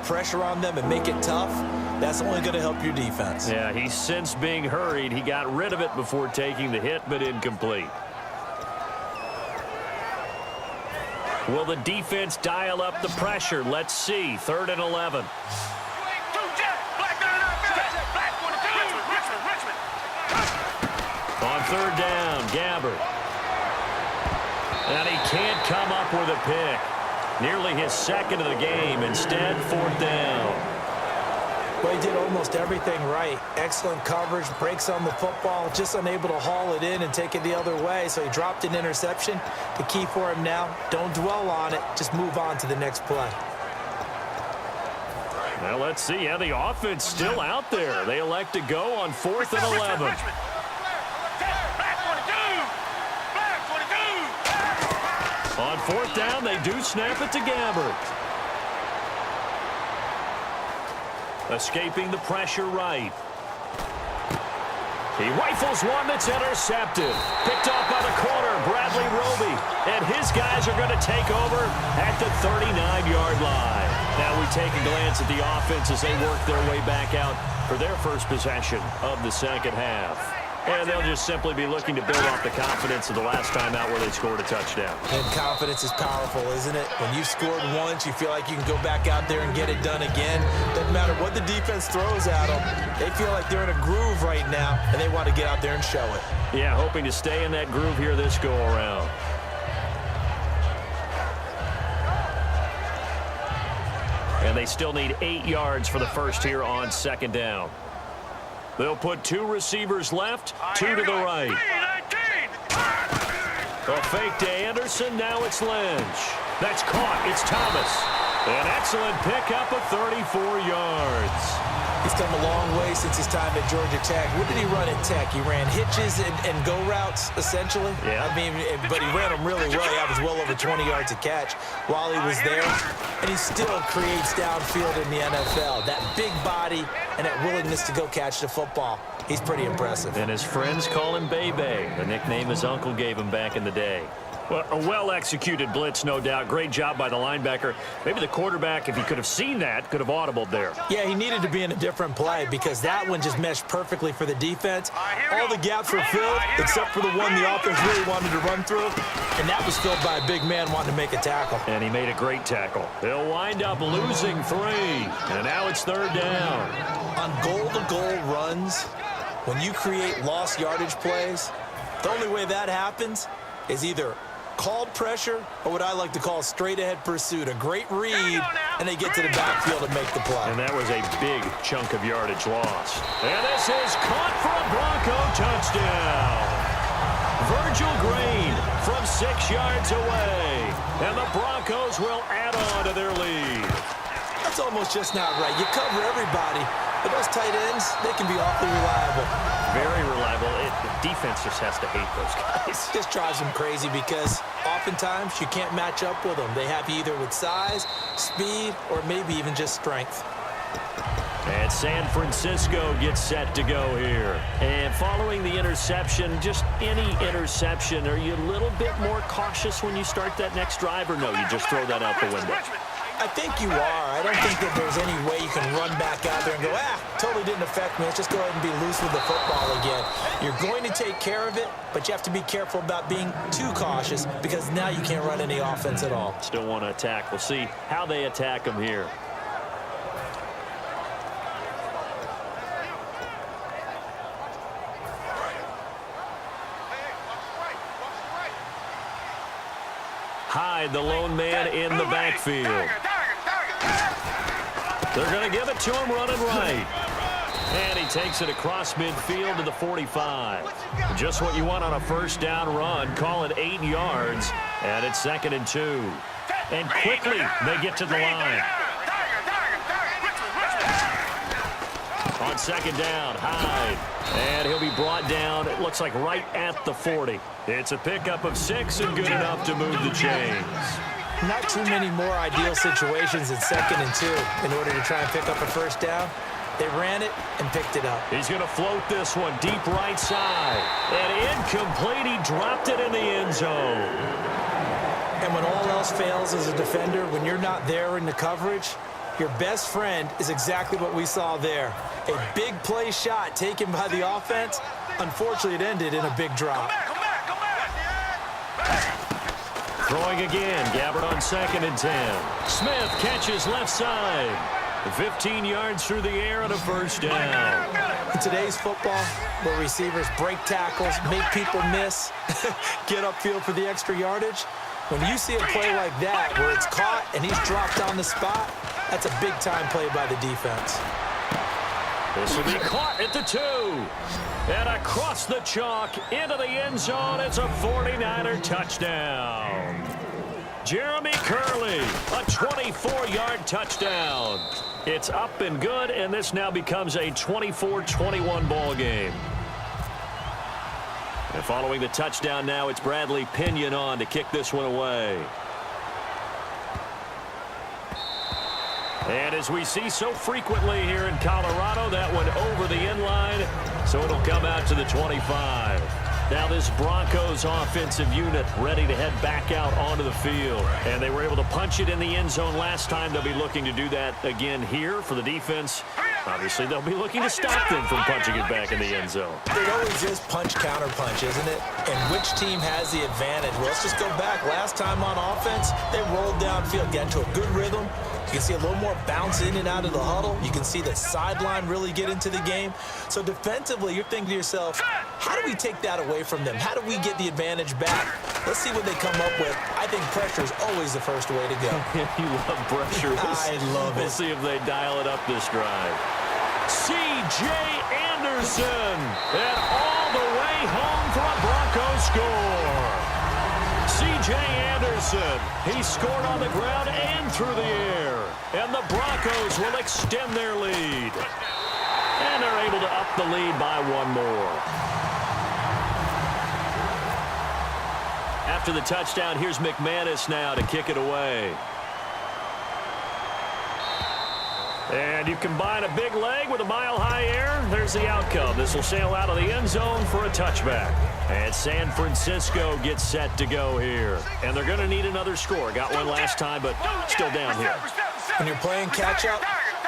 pressure on them and make it tough, that's only going to help your defense. Yeah, he sensed being hurried. He got rid of it before taking the hit, but incomplete. Will the defense dial up the pressure? Let's see. 3rd and 11. On 3rd down, Gabbert. And he can't come up with a pick. Nearly his 2nd of the game. Instead, 4th down. Well, he did almost everything right. Excellent coverage, breaks on the football, just unable to haul it in and take it the other way. So he dropped an interception. The key for him now, don't dwell on it. Just move on to the next play. Well, let's see. Yeah, the offense still out there. They elect to go on 4th and 11. On 4th down, they do snap it to Gabbert. Escaping the pressure right. He rifles one that's intercepted. Picked off by the corner, Bradley Roby. And his guys are going to take over at the 39-yard line. Now we take a glance at the offense as they work their way back out for their first possession of the second half. And they'll just simply be looking to build off the confidence of the last time out where they scored a touchdown. And confidence is powerful, isn't it? When you've scored once, you feel like you can go back out there and get it done again. Doesn't matter what the defense throws at them. They feel like they're in a groove right now, and they want to get out there and show it. Yeah, hoping to stay in that groove here this go-around. And they still need 8 yards for the first here on 2nd down. They'll put 2 receivers left, 2 to the right. A fake to Anderson, now it's Lynch. That's caught, it's Thomas. An excellent pickup of 34 yards. He's come a long way since his time at Georgia Tech. What did he run at Tech? He ran hitches and go routes, essentially. Yeah. I mean, but he ran them really well. He averaged well over 20 yards a catch while he was there. And he still creates downfield in the NFL. That big body and that willingness to go catch the football. He's pretty impressive. And his friends call him Bebe, the nickname his uncle gave him back in the day. Well, a well-executed blitz, no doubt. Great job by the linebacker. Maybe the quarterback, if he could have seen that, could have audibled there. Yeah, he needed to be in a different play because that one just meshed perfectly for the defense. All the gaps were filled except for the one the offense really wanted to run through, and that was filled by a big man wanting to make a tackle. And he made a great tackle. They'll wind up losing 3, and now it's 3rd down. On goal-to-goal runs, when you create lost yardage plays, the only way that happens is either called pressure or what I like to call straight-ahead pursuit. A great read, and they get to the backfield and make the play. And that was a big chunk of yardage lost. And this is caught for a Bronco touchdown. Virgil Green from 6 yards away. And the Broncos will add on to their lead. That's almost just not right. You cover everybody, but those tight ends, they can be awfully reliable. Very reliable. The defense just has to hate those guys. Just drives them crazy because oftentimes you can't match up with them. They have you either with size, speed, or maybe even just strength. And San Francisco gets set to go here. And following the interception, just any interception, are you a little bit more cautious when you start that next drive, or no, you just throw that out the window? I think you are. I don't think that there's any way you can run back out there and go, totally didn't affect me. Let's just go ahead and be loose with the football again. You're going to take care of it, but you have to be careful about being too cautious because now you can't run any offense at all. Still want to attack. We'll see how they attack them here. Hyde, the lone man in the backfield. They're going to give it to him running right. And he takes it across midfield to the 45. Just what you want on a first down run. Call it 8 yards. And it's 2nd and 2. And quickly they get to the line. On 2nd down, Hyde. And he'll be brought down, it looks like right at the 40. It's a pickup of 6 and good enough to move the chains. Not too many more ideal situations in 2nd and 2 in order to try and pick up a first down. They ran it and picked it up. He's going to float this one deep right side. And incomplete, he dropped it in the end zone. And when all else fails as a defender, when you're not there in the coverage, Your best friend is exactly what we saw there. A big play shot taken by the offense. Unfortunately, it ended in a big drop. Throwing again. Gabbard on 2nd and 10. Smith catches left side. 15 yards through the air and a first down. In today's football, where receivers break tackles, make people miss, get upfield for the extra yardage, when you see a play like that where it's caught and he's dropped on the spot, that's a big-time play by the defense. This will be caught at the 2. And across the chalk into the end zone. It's a 49er touchdown. Jeremy Curley, a 24-yard touchdown. It's up and good, and this now becomes a 24-21 ball game. And following the touchdown now, it's Bradley Pinion on to kick this one away. And as we see so frequently here in Colorado, that one over the end line, so it'll come out to the 25. Now this Broncos offensive unit ready to head back out onto the field. And they were able to punch it in the end zone last time. They'll be looking to do that again here for the defense. Obviously, they'll be looking to stop them from punching it back in the end zone. It always is punch-counter-punch, isn't it? And which team has the advantage? Well, let's just go back. Last time on offense, they rolled downfield, got into a good rhythm. You can see a little more bounce in and out of the huddle. You can see the sideline really get into the game. So defensively, you're thinking to yourself, how do we take that away from them? How do we get the advantage back? Let's see what they come up with. I think pressure is always the first way to go. You love pressure. I love it. We'll see if they dial it up this drive. C.J. Anderson, and all the way home for a Broncos score. C.J. Anderson, he scored on the ground and through the air. And the Broncos will extend their lead. And they're able to up the lead by one more. After the touchdown, here's McManus now to kick it away. And you combine a big leg with a mile-high air, there's the outcome. This will sail out of the end zone for a touchback. And San Francisco gets set to go here. And they're going to need another score. Got one last time, but still down here. When you're playing catch-up,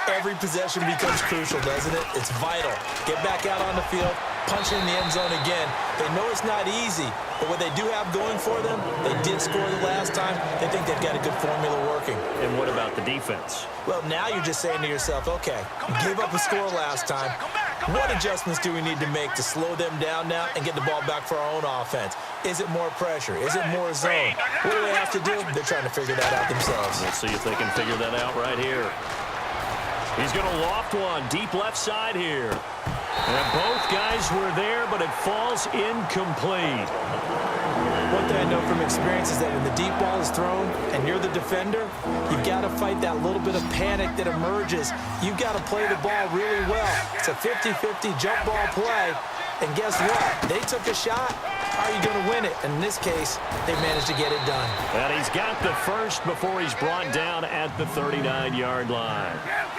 every possession becomes crucial, doesn't it? It's vital. Get back out on the field, punch it in the end zone again. They know it's not easy, but what they do have going for them, they did score the last time. They think they've got a good formula working. And what about the defense? Well, now you're just saying to yourself, okay, give up a score last time. What adjustments do we need to make to slow them down now and get the ball back for our own offense? Is it more pressure? Is it more zone? What do they have to do? They're trying to figure that out themselves. Let's see if they can figure that out right here. He's going to loft one deep left side here. And both guys were there, but it falls incomplete. One thing I know from experience is that when the deep ball is thrown and you're the defender, you've got to fight that little bit of panic that emerges. You've got to play the ball really well. It's a 50-50 jump ball play. And guess what? They took a shot. How are you going to win it? And in this case, they managed to get it done. And he's got the first before he's brought down at the 39-yard line.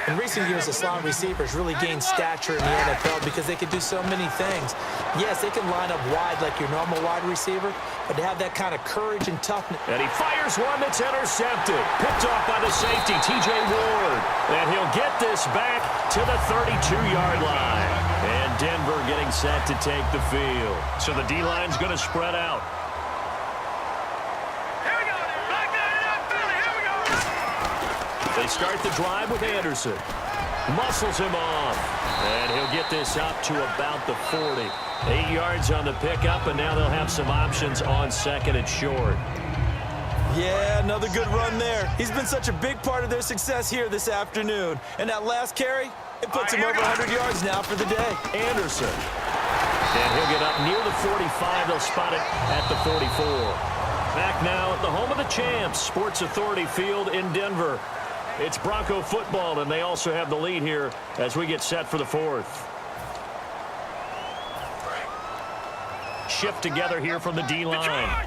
In recent years, the slot receivers really gained stature in the NFL because they can do so many things. Yes, they can line up wide like your normal wide receiver, but to have that kind of courage and toughness. And he fires one that's intercepted. Picked off by the safety, T.J. Ward. And he'll get this back to the 32-yard line. And Denver getting set to take the field. So the D-line's going to spread out. They start the drive with Anderson. Muscles him off. And he'll get this up to about the 40. 8 yards on the pickup, and now they'll have some options on second and short. Yeah, another good run there. He's been such a big part of their success here this afternoon. And that last carry, it puts him over 100 yards now for the day. Anderson. And he'll get up near the 45. They'll spot it at the 44. Back now at the home of the champs, Sports Authority Field in Denver. It's Bronco football, and they also have the lead here as we get set for the fourth. Shift together here from the D-line.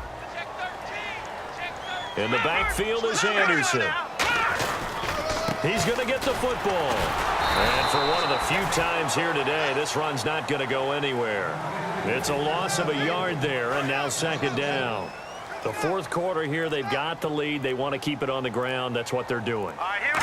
In the backfield is Anderson. He's going to get the football. And for one of the few times here today, this run's not going to go anywhere. It's a loss of a yard there, and now second down. The fourth quarter here, they've got the lead. They want to keep it on the ground. That's what they're doing.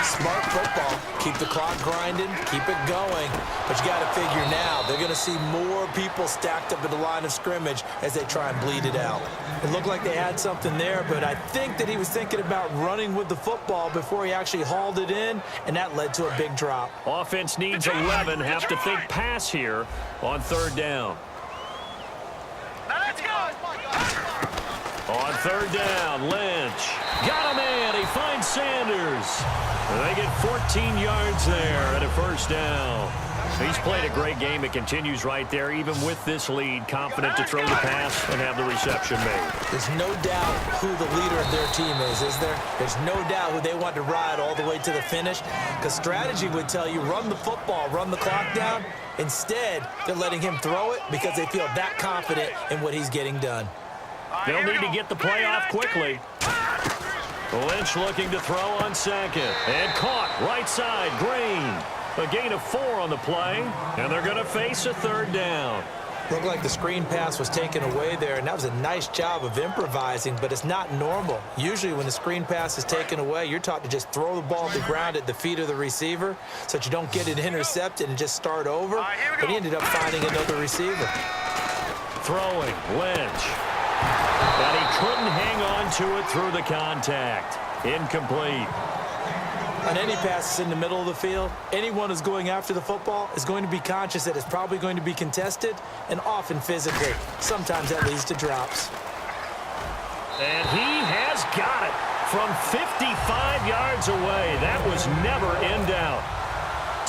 Smart football. Keep the clock grinding. Keep it going. But you got to figure now, they're going to see more people stacked up at the line of scrimmage as they try and bleed it out. It looked like they had something there, but I think that he was thinking about running with the football before he actually hauled it in, and that led to a big drop. Offense needs 11. Have to think pass here on third down. Let's go. On third down, Lynch. Got a man. He finds Sanders. They get 14 yards there at a first down. He's played a great game. It continues right there, even with this lead, confident to throw the pass and have the reception made. There's no doubt who the leader of their team is there? There's no doubt who they want to ride all the way to the finish, because strategy would tell you run the football, run the clock down. Instead, they're letting him throw it because they feel that confident in what he's getting done. They'll need to get the play off quickly. Lynch looking to throw on second. And caught right side, Green. A gain of 4 on the play, and they're going to face a third down. Looked like the screen pass was taken away there, and that was a nice job of improvising, but it's not normal. Usually when the screen pass is taken away, you're taught to just throw the ball to the ground at the feet of the receiver so that you don't get it intercepted and just start over. But he ended up finding another receiver. Throwing, Lynch. And he couldn't hang on to it through the contact. Incomplete. On any passes in the middle of the field, anyone who's going after the football is going to be conscious that it's probably going to be contested and often physically. Sometimes that leads to drops. And he has got it from 55 yards away. That was never in doubt.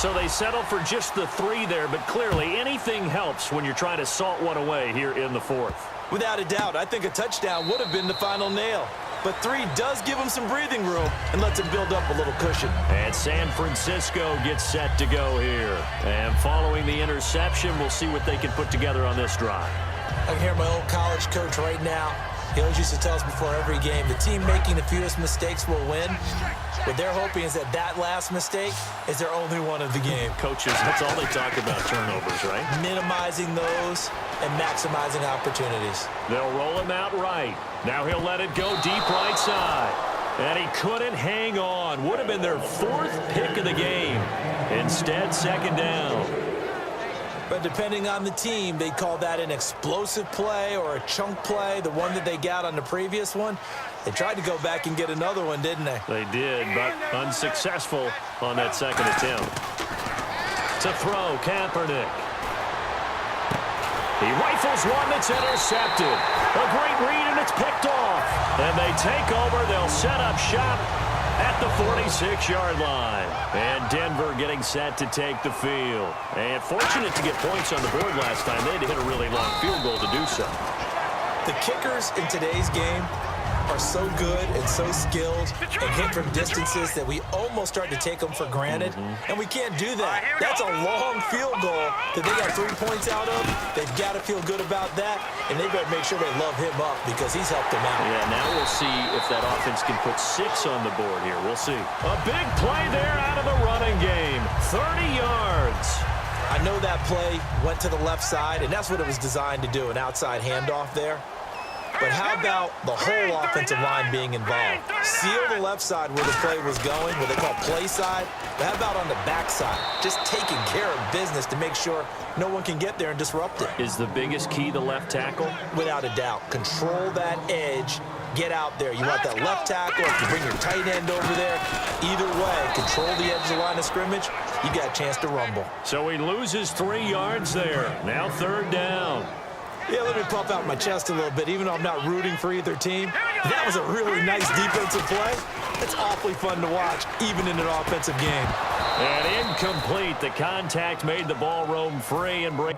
So they settle for just the 3 there, but clearly anything helps when you're trying to salt one away here in the fourth. Without a doubt, I think a touchdown would have been the final nail. But 3 does give him some breathing room and lets him build up a little cushion. And San Francisco gets set to go here. And following the interception, we'll see what they can put together on this drive. I can hear my old college coach right now. He always used to tell us before every game, the team making the fewest mistakes will win. What they're hoping is that last mistake is their only one of the game. Coaches, that's all they talk about, turnovers, right? Minimizing those and maximizing opportunities. They'll roll him out right. Now he'll let it go deep right side. And he couldn't hang on. Would have been their 4th pick of the game. Instead, second down. But depending on the team, they call that an explosive play or a chunk play, the one that they got on the previous one. They tried to go back and get another one, didn't they? They did, but unsuccessful on that second attempt. To throw, Kaepernick. He rifles one that's intercepted. A great read, and it's picked off. And they take over. They'll set up shop at the 46-yard line. And Denver getting set to take the field. And fortunate to get points on the board last time. They had to hit a really long field goal to do so. The kickers in today's game are so good and so skilled and hit from distances that we almost start to take them for granted. And we can't do that. That's a long field goal that they got 3 points out of. They've got to feel good about that, and they better make sure they love him up because he's helped them out. Yeah, now we'll see if that offense can put 6 on the board here. We'll see. A big play there out of the running game. 30 yards. I know that play went to the left side, and that's what it was designed to do, an outside handoff there. But how about the whole offensive line being involved? Seal the left side where the play was going, what they call play side. But how about on the back side? Just taking care of business to make sure no one can get there and disrupt it. Is the biggest key the left tackle? Without a doubt. Control that edge. Get out there. You want that left tackle. If you bring your tight end over there, either way, control the edge of the line of scrimmage, you got a chance to rumble. So he loses 3 yards there. Now third down. Yeah, let me puff out my chest a little bit, even though I'm not rooting for either team. That was a really nice defensive play. It's awfully fun to watch, even in an offensive game. And incomplete. The contact made the ball roam free and break.